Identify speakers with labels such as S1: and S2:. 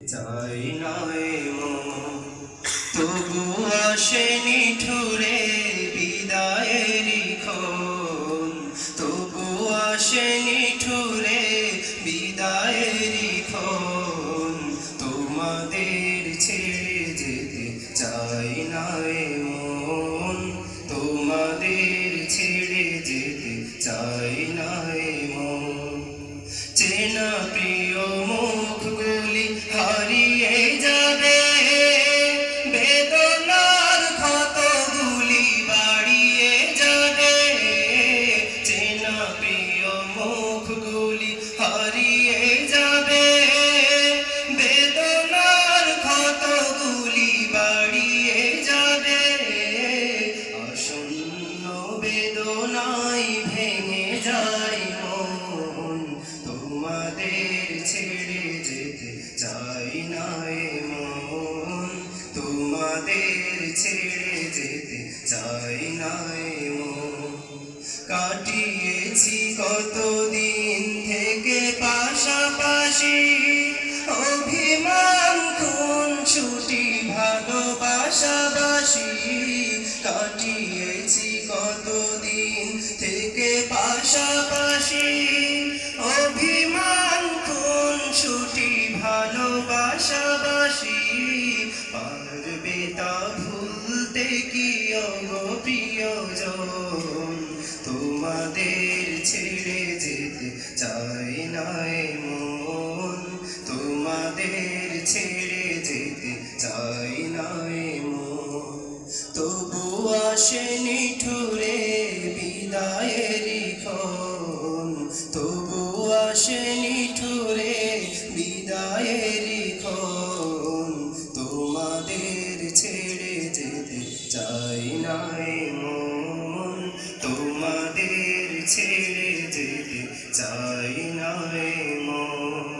S1: চাই নয় তবু আসেনি ঠুরে বিদায়েরই ক্ষণ, তবু আসেনি ঠুরে বিদায়েরই ক্ষণ। তোমাদের ছেড়ে যেতে চাই নয় মন, তোমাদের ছেড়ে যেতে চাই নয় মন। চেনা প্রিয় মুখগুলি হারিয়ে যাবে, বেদনার ক্ষতগুলি বাড়িয়ে যাবে। চেনা প্রিয় মুখগুলি হারিয়ে যাবে, বেদনার ক্ষতগুলি বাড়িয়ে যাবে। আসন্ন বেদনায় ভেঙে যায় মন, তোমাদের ছেড়ে যেতে চাই নয় মন, তোমাদের ছেড়ে যেতে চাই নয় মন। কাটিয়েছি কতদিন থেকে পাশাপাশি, অভিমান খুন ছুটি ভালোবাসাবাসি। কাটিয়েছি কতদিন থেকে পাশাপাশি, অভিমান খুন ছুটি ভালোবাসাবাসি। পারবে তা ভুলতে কি ওগো প্রিয়জন, তোমাদের ছেড়ে যেতে চাই নয় মন, তোমাদের ছেড়ে যেতে চাই নয় মন। তবু আসেনি ঠুরে বিদায়েরই ক্ষণ, তবু আসেনি ঠুরে বিদায়েরই ক্ষণ। তোমাদের ছেড়ে যেতে চাই নয় মন, তোমাদের ছেড়ে যেতে চাই নয় মন।